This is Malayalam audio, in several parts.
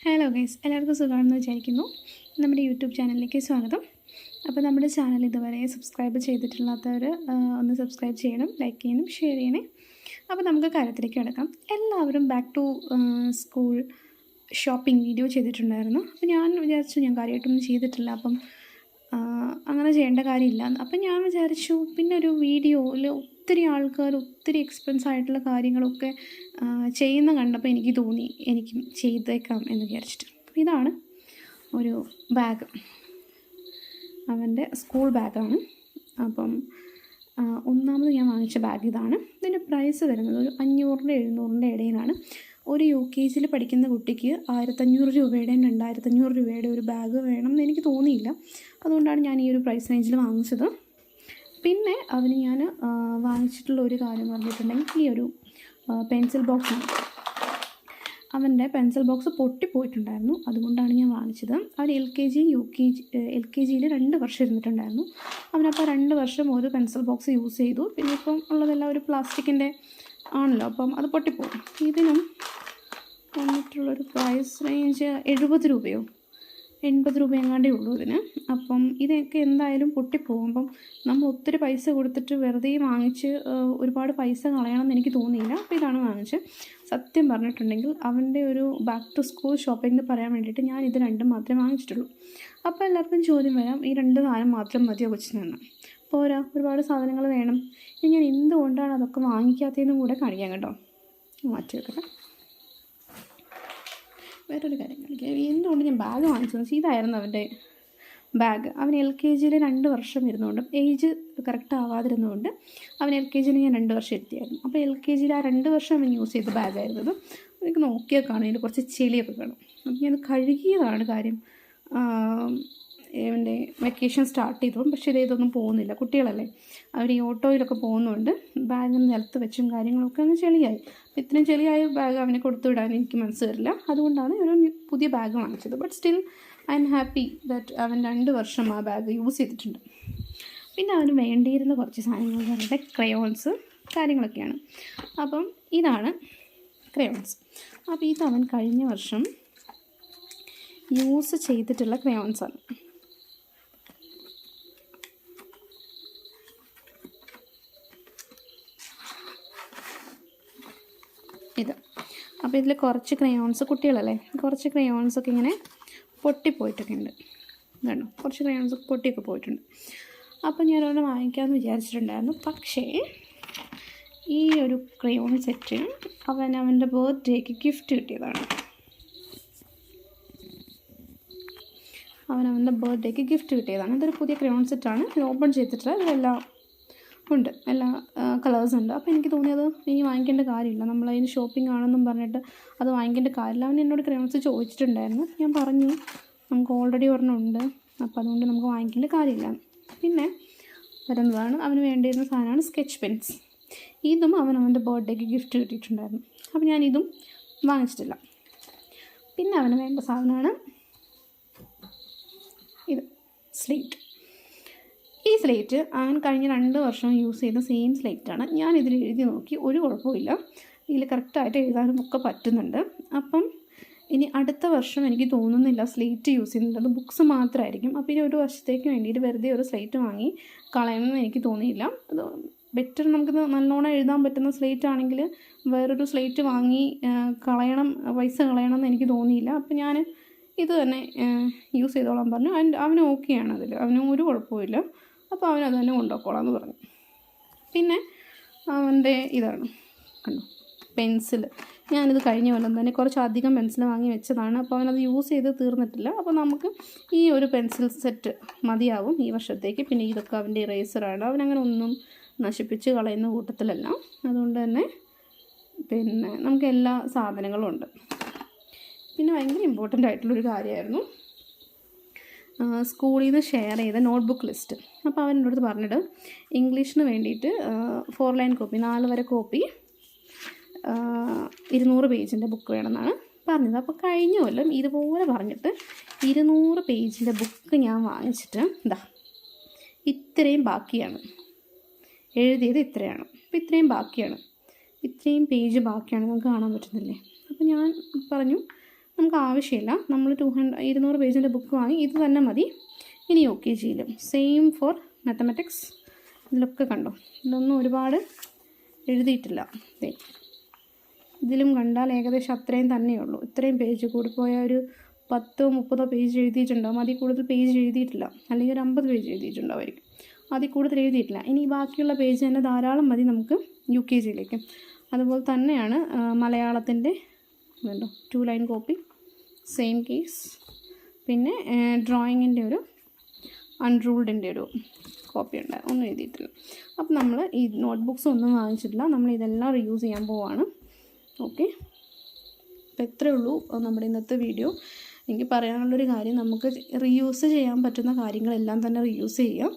ഹലോ ഗൈസ്, എല്ലാവർക്കും സുഖമാണെന്ന് വിചാരിക്കുന്നു. നമ്മുടെ യൂട്യൂബ് ചാനലിലേക്ക് സ്വാഗതം. അപ്പോൾ നമ്മുടെ ചാനൽ ഇതുവരെ സബ്സ്ക്രൈബ് ചെയ്തിട്ടില്ലാത്തവർ ഒന്ന് സബ്സ്ക്രൈബ് ചെയ്യണം, ലൈക്ക് ചെയ്യണം, ഷെയർ ചെയ്യണേ. അപ്പോൾ നമുക്ക് കാര്യത്തിലേക്ക് കിടക്കാം. എല്ലാവരും back to school shopping video ചെയ്തിട്ടുണ്ടായിരുന്നു. അപ്പോൾ ഞാൻ വിചാരിച്ചു ഞാൻ കാര്യമായിട്ടൊന്നും ചെയ്തിട്ടില്ല, അപ്പം അങ്ങനെ ചെയ്യേണ്ട കാര്യമില്ല. അപ്പം ഞാൻ വിചാരിച്ചു പിന്നെ ഒരു വീഡിയോയിൽ ഒത്തിരി ആൾക്കാർ ഒത്തിരി എക്സ്പെൻസ് ആയിട്ടുള്ള കാര്യങ്ങളൊക്കെ ചെയ്യുന്ന കണ്ടപ്പോൾ എനിക്ക് തോന്നി എനിക്കും ചെയ്തേക്കാം എന്ന് വിചാരിച്ചിട്ട്. അപ്പോൾ ഇതാണ് ഒരു ബാഗ്, അവൻ്റെ സ്കൂൾ ബാഗാണ്. അപ്പം ഒന്നാമത് ഞാൻ വാങ്ങിച്ച ബാഗ് ഇതാണ്. ഇതിൻ്റെ പ്രൈസ് വരുന്നത് ഒരു 500-700 ഇടയിലാണ്. ഒരു UKGയിൽ പഠിക്കുന്ന കുട്ടിക്ക് 1500 രൂപയുടെയും 2500 രൂപയുടെ ഒരു ബാഗ് വേണം എന്ന് എനിക്ക് തോന്നിയില്ല. അതുകൊണ്ടാണ് ഞാൻ ഈ ഒരു പ്രൈസ് റേഞ്ചിൽ വാങ്ങിച്ചത്. പിന്നെ അവന് ഞാൻ വാങ്ങിച്ചിട്ടുള്ള ഒരു കാര്യം പറഞ്ഞിട്ടുണ്ടെങ്കിൽ ഈ ഒരു പെൻസിൽ ബോക്സാണ്. അവൻ്റെ പെൻസിൽ ബോക്സ് പൊട്ടിപ്പോയിട്ടുണ്ടായിരുന്നു, അതുകൊണ്ടാണ് ഞാൻ വാങ്ങിച്ചത്. അവൻ LKGയിൽ 2 വർഷം ഇരുന്നിട്ടുണ്ടായിരുന്നു. അവനപ്പോൾ 2 വർഷം ഒരു പെൻസിൽ ബോക്സ് യൂസ് ചെയ്തു. പിന്നെ ഇപ്പം ഉള്ളതെല്ലാം ഒരു പ്ലാസ്റ്റിക്കിൻ്റെ ആണല്ലോ, അപ്പം അത് പൊട്ടിപ്പോകും. ഇതിനും വന്നിട്ടുള്ളൊരു പ്രൈസ് റേഞ്ച് 70 രൂപയോ 80 രൂപ എങ്ങാണ്ടേ ഉള്ളൂ ഇതിന്. അപ്പം ഇതൊക്കെ എന്തായാലും പൊട്ടിപ്പോകുമ്പം നമ്മൾ ഒത്തിരി പൈസ കൊടുത്തിട്ട് വെറുതെ വാങ്ങിച്ച് ഒരുപാട് പൈസ കളയണമെന്ന് എനിക്ക് തോന്നിയില്ല. അപ്പോൾ ഇതാണ് വാങ്ങിച്ചത്. സത്യം പറഞ്ഞിട്ടുണ്ടെങ്കിൽ അവൻ്റെ ഒരു ബാക്ക് ടു സ്കൂൾ ഷോപ്പിംഗ് എന്ന് പറയാൻ വേണ്ടിയിട്ട് ഞാൻ ഇത് 2 മാത്രമേ വാങ്ങിച്ചിട്ടുള്ളൂ. അപ്പോൾ എല്ലാവർക്കും ചോദ്യം വരാം, ഈ 2 സാധനം മാത്രം മതിയോ കൊച്ചിനെന്ന്? പോരാ, ഒരുപാട് സാധനങ്ങൾ വേണം. ഇനി ഞാൻ എന്തുകൊണ്ടാണ് അതൊക്കെ വാങ്ങിക്കാത്തതെന്നും കൂടെ കാണിക്കാം കേട്ടോ. മാറ്റി വെക്കട്ടെ. വേറൊരു കാര്യം കാണിക്കാം. എന്തുകൊണ്ട് ഞാൻ ബാഗ് വാങ്ങിച്ചതെന്ന് വെച്ചാൽ ഇതായിരുന്നു അവൻ്റെ ബാഗ്. അവൻ LKGയിൽ 2 വർഷം ഇരുന്നുകൊണ്ടും ഏജ് കറക്റ്റ് ആവാതിരുന്നുകൊണ്ട് അവൻ LKGയിൽ ഞാൻ 2 വർഷം എത്തിയായിരുന്നു. അപ്പോൾ LKGയിൽ ആ 2 വർഷം അവൻ യൂസ് ചെയ്ത ബാഗായിരുന്നത്. എനിക്ക് നോക്കിയാൽ കാണും, അതിൽ കുറച്ച് ചെളിയൊക്കെ കാണും. അപ്പം ഞാൻ കഴുകിയതാണ് കാര്യം. അവൻ്റെ വെക്കേഷൻ സ്റ്റാർട്ട് ചെയ്തതും. പക്ഷേ ഇതൊന്നും പോകുന്നില്ല, കുട്ടികളല്ലേ, അവർ ഈ ഓട്ടോയിലൊക്കെ പോകുന്നുണ്ട് ബാഗിന് നിലത്ത് വെച്ചും കാര്യങ്ങളൊക്കെ അങ്ങ് ചെളിയായി. ഇത്രയും ചെളിയായ ബാഗ് അവനെ കൊടുത്തു വിടാൻ എനിക്ക് മനസ്സ് വരില്ല. അതുകൊണ്ടാണ് ഒരു പുതിയ ബാഗ് വാങ്ങിച്ചത്. But still I am happy that അവൻ 2 വർഷം ആ ബാഗ് യൂസ് ചെയ്തിട്ടുണ്ട്. പിന്നെ അവന് വേണ്ടിയിരുന്ന കുറച്ച് സാധനങ്ങൾ പറഞ്ഞിട്ട് ക്രയോൺസ് കാര്യങ്ങളൊക്കെയാണ്. അപ്പം ഇതാണ് ക്രയോൺസ്. അപ്പോൾ ഇത് അവൻ കഴിഞ്ഞ വർഷം യൂസ് ചെയ്തിട്ടുള്ള ക്രയോൺസാണ്. ഇത് അപ്പോൾ ഇതിൽ കുറച്ച് ക്രയോൺസ്, കുട്ടികളല്ലേ, കുറച്ച് ക്രയോൺസൊക്കെ ഇങ്ങനെ പൊട്ടിപ്പോയിട്ടൊക്കെ ഉണ്ട്. ഇതാണോ, കുറച്ച് ക്രയോൺസ് പൊട്ടിയൊക്കെ പോയിട്ടുണ്ട്. അപ്പോൾ ഞാനൊന്ന് വാങ്ങിക്കാമെന്ന് വിചാരിച്ചിട്ടുണ്ടായിരുന്നു. പക്ഷേ ഈ ഒരു ക്രയോൺ സെറ്റ് അവൻ്റെ ബർത്ത്ഡേക്ക് ഗിഫ്റ്റ് കിട്ടിയതാണ്. അവൻ്റെ ബർത്ത്ഡേക്ക് ഗിഫ്റ്റ് കിട്ടിയതാണ്. ഇതൊരു പുതിയ ക്രയോൺ സെറ്റാണ്. ഇത് ഓപ്പൺ ചെയ്തിട്ടില്ല, ഇതിലെല്ലാം ഉണ്ട്, എല്ലാ കളേഴ്സും ഉണ്ട്. അപ്പോൾ എനിക്ക് തോന്നിയത് ഇനി വാങ്ങിക്കേണ്ട കാര്യമില്ല, നമ്മളതിന് ഷോപ്പിംഗ് ആണെന്നും പറഞ്ഞിട്ട് അത് വാങ്ങിക്കേണ്ട കാര്യമില്ല. അവൻ എന്നോട് ക്രയോൺസ് ചോദിച്ചിട്ടുണ്ടായിരുന്നു. ഞാൻ പറഞ്ഞു നമുക്ക് ഓൾറെഡി ഒരെണ്ണമുണ്ട്, അപ്പോൾ അതുകൊണ്ട് നമുക്ക് വാങ്ങിക്കേണ്ട കാര്യമില്ല. പിന്നെ വരുന്നതാണ് അവന് വേണ്ടിയിരുന്ന സാധനമാണ് സ്കെച്ച് പെൻസ്. ഇതും അവൻ്റെ ബർത്ത്ഡേക്ക് ഗിഫ്റ്റ് കിട്ടിയിട്ടുണ്ടായിരുന്നു. അപ്പോൾ ഞാനിതും വാങ്ങിച്ചിട്ടില്ല. പിന്നെ അവന് വേണ്ട സാധനമാണ് ഇത്, സ്ലേറ്റ്. ഈ സ്ലേറ്റ് അവൻ കഴിഞ്ഞ 2 വർഷം യൂസ് ചെയ്ത സെയിം സ്ലേറ്റാണ്. ഞാനിതിൽ എഴുതി നോക്കി, ഒരു കുഴപ്പമില്ല, ഇതിൽ കറക്റ്റായിട്ട് എഴുതാനും ഒക്കെ പറ്റുന്നുണ്ട്. അപ്പം ഇനി അടുത്ത വർഷം എനിക്ക് തോന്നുന്നില്ല സ്ലേറ്റ് യൂസ് ചെയ്യുന്നുണ്ട്, അത് ബുക്സ് മാത്രമായിരിക്കും. അപ്പോൾ ഇനി ഒരു വർഷത്തേക്ക് വേണ്ടിയിട്ട് വെറുതെ ഒരു സ്ലേറ്റ് വാങ്ങി കളയണമെന്ന് എനിക്ക് തോന്നിയില്ല. അത് ബെറ്റർ, നമുക്ക് നല്ലോണം എഴുതാൻ പറ്റുന്ന സ്ലേറ്റ് ആണെങ്കിൽ വേറൊരു സ്ലേറ്റ് വാങ്ങി പൈസ കളയണം എന്ന് എനിക്ക് തോന്നിയില്ല. അപ്പോൾ ഞാൻ ഇത് തന്നെ യൂസ് ചെയ്തോളാൻ പറഞ്ഞു. അവന് ഓക്കെയാണ്, അതിൽ അവന് ഒരു കുഴപ്പമില്ല. അപ്പോൾ അവനത് തന്നെ കൊണ്ടുപോയിക്കോളാം എന്ന് പറഞ്ഞു. പിന്നെ അവൻ്റെ ഇതാണ് കണ്ടോ, പെൻസിൽ. ഞാനിത് കഴിഞ്ഞ കൊല്ലം തന്നെ കുറച്ചധികം പെൻസിൽ വാങ്ങി വെച്ചതാണ്. അപ്പോൾ അവനത് യൂസ് ചെയ്ത് തീർന്നിട്ടില്ല. അപ്പോൾ നമുക്ക് ഈ ഒരു പെൻസിൽ സെറ്റ് മതിയാവും ഈ വർഷത്തേക്ക്. പിന്നെ ഇതൊക്കെ അവൻ്റെ ഇറേസറാണ്, അവനങ്ങനെ ഒന്നും നശിപ്പിച്ച് കളയുന്ന കൂട്ടത്തിലല്ല. അതുകൊണ്ട് തന്നെ പിന്നെ നമുക്ക് എല്ലാ സാധനങ്ങളും ഉണ്ട്. പിന്നെ ഭയങ്കര ഇമ്പോർട്ടൻ്റ് ആയിട്ടുള്ളൊരു കാര്യമായിരുന്നു സ്കൂളിൽ നിന്ന് ഷെയർ ചെയ്ത നോട്ട്ബുക്ക് ലിസ്റ്റ്. അപ്പോൾ അവൻ എൻ്റെ അടുത്ത് പറഞ്ഞിട്ട് ഇംഗ്ലീഷിന് വേണ്ടിയിട്ട് 4 ലൈൻ കോപ്പി, 4 വരെ കോപ്പി 200 പേജിൻ്റെ ബുക്ക് വേണമെന്നാണ് പറഞ്ഞത്. അപ്പോൾ കഴിഞ്ഞ കൊല്ലം ഇതുപോലെ പറഞ്ഞിട്ട് 200 പേജിൻ്റെ ബുക്ക് ഞാൻ വാങ്ങിച്ചിട്ട് ഇത്രയും ബാക്കിയാണ് എഴുതിയത്, ഇത്രയാണ്. അപ്പോൾ ഇത്രയും ബാക്കിയാണ്, ഇത്രയും പേജ് ബാക്കിയാണ്, നമുക്ക് കാണാൻ പറ്റുന്നില്ലേ. അപ്പോൾ ഞാൻ പറഞ്ഞു നമുക്ക് ആവശ്യമില്ല. നമ്മൾ 200 പേജിൻ്റെ ബുക്ക് വാങ്ങി ഇത് തന്നെ മതി. ഇനി UKGയിലും സെയിം ഫോർ മാത്തമാറ്റിക്സ്. ഇതിലൊക്കെ കണ്ടോ, ഇതൊന്നും ഒരുപാട് എഴുതിയിട്ടില്ല. ഇതിലും കണ്ടാൽ ഏകദേശം അത്രയും തന്നെയുള്ളൂ. ഇത്രയും പേജ് കൂടിപ്പോയ ഒരു 10-30 പേജ് എഴുതിയിട്ടുണ്ടാവും. അതിൽ കൂടുതൽ പേജ് എഴുതിയിട്ടില്ല. അല്ലെങ്കിൽ ഒരു 50 പേജ് എഴുതിയിട്ടുണ്ടാവുമായിരിക്കും. അതിൽ കൂടുതൽ എഴുതിയിട്ടില്ല. ഇനി ബാക്കിയുള്ള പേജ് തന്നെ ധാരാളം മതി നമുക്ക് UKGയിലേക്ക്. അതുപോലെ തന്നെയാണ് മലയാളത്തിൻ്റെ 2 ലൈൻ കോപ്പി, സെയിം കേസ്. പിന്നെ ഡ്രോയിങ്ങിൻ്റെ ഒരു അൺറൂൾഡിൻ്റെ ഒരു കോപ്പി ഉണ്ട്, ഒന്നും എഴുതിയിട്ടില്ല. അപ്പോൾ നമ്മൾ ഈ നോട്ട്ബുക്സ് ഒന്നും വാങ്ങിച്ചിട്ടില്ല. നമ്മൾ ഇതെല്ലാം റീയൂസ് ചെയ്യാൻ പോവാണ്. ഓക്കെ, അപ്പോൾ ഇത്രയേ ഉള്ളൂ നമ്മുടെ ഇന്നത്തെ വീഡിയോ. എനിക്ക് പറയാനുള്ളൊരു കാര്യം, നമുക്ക് റീയൂസ് ചെയ്യാൻ പറ്റുന്ന കാര്യങ്ങളെല്ലാം തന്നെ റീയൂസ് ചെയ്യാം.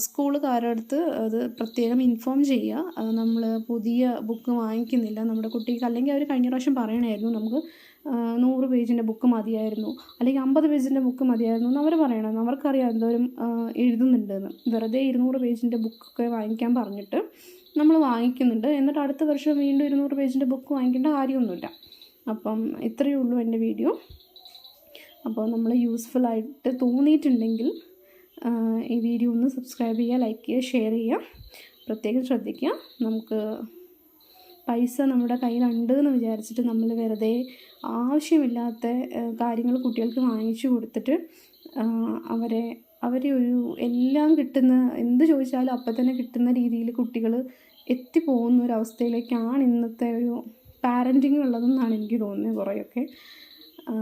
സ്കൂളുകാരുടെ അടുത്ത് അത് പ്രത്യേകം ഇൻഫോം ചെയ്യുക. നമ്മൾ പുതിയ ബുക്ക് വാങ്ങിക്കുന്നില്ല നമ്മുടെ കുട്ടിക്ക്. അല്ലെങ്കിൽ അവർ കഴിഞ്ഞ പ്രാവശ്യം പറയണമായിരുന്നു നമുക്ക് 100 പേജിൻ്റെ ബുക്ക് മതിയായിരുന്നു, അല്ലെങ്കിൽ 50 പേജിൻ്റെ ബുക്ക് മതിയായിരുന്നു എന്ന് അവർ പറയണം. അവർക്കറിയാം എന്തോരം എഴുതുന്നുണ്ടെന്ന്. വെറുതെ 200 പേജിൻ്റെ ബുക്കൊക്കെ വാങ്ങിക്കാൻ പറഞ്ഞിട്ട് നമ്മൾ വാങ്ങിക്കുന്നുണ്ട്. എന്നിട്ട് അടുത്ത വർഷം വീണ്ടും 200 പേജിൻ്റെ ബുക്ക് വാങ്ങിക്കേണ്ട കാര്യമൊന്നുമില്ല. അപ്പം ഇത്രയേ ഉള്ളൂ എൻ്റെ വീഡിയോ. അപ്പോൾ നമ്മൾ യൂസ്ഫുള്ളായിട്ട് തോന്നിയിട്ടുണ്ടെങ്കിൽ ഈ വീഡിയോ ഒന്ന് സബ്സ്ക്രൈബ് ചെയ്യുക, ലൈക്ക് ചെയ്യുക, ഷെയർ ചെയ്യുക. പ്രത്യേകം ശ്രദ്ധിക്കുക, നമുക്ക് പൈസ നമ്മുടെ കയ്യിലുണ്ട് എന്ന് വിചാരിച്ചിട്ട് നമ്മൾ വെറുതെ ആവശ്യമില്ലാത്ത കാര്യങ്ങൾ കുട്ടികൾക്ക് വാങ്ങിച്ചു കൊടുത്തിട്ട് അവരെ ഒരു എല്ലാം കിട്ടുന്ന, എന്ത് ചോദിച്ചാലും അപ്പം തന്നെ കിട്ടുന്ന രീതിയിൽ കുട്ടികൾ എത്തിപ്പോകുന്ന ഒരു അവസ്ഥയിലേക്കാണ് ഇന്നത്തെ ഒരു പാരൻറ്റിങ് ഉള്ളതെന്നാണ് എനിക്ക് തോന്നുന്നത് കുറേയൊക്കെ.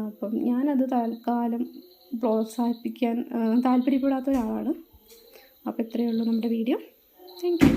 അപ്പം ഞാനത് തൽക്കാലം പ്രോത്സാഹിപ്പിക്കാൻ താല്പര്യപ്പെടാത്ത ഒരാളാണ്. അപ്പോൾ ഇത്രയേ ഉള്ളൂ നമ്മുടെ വീഡിയോ. Thank you.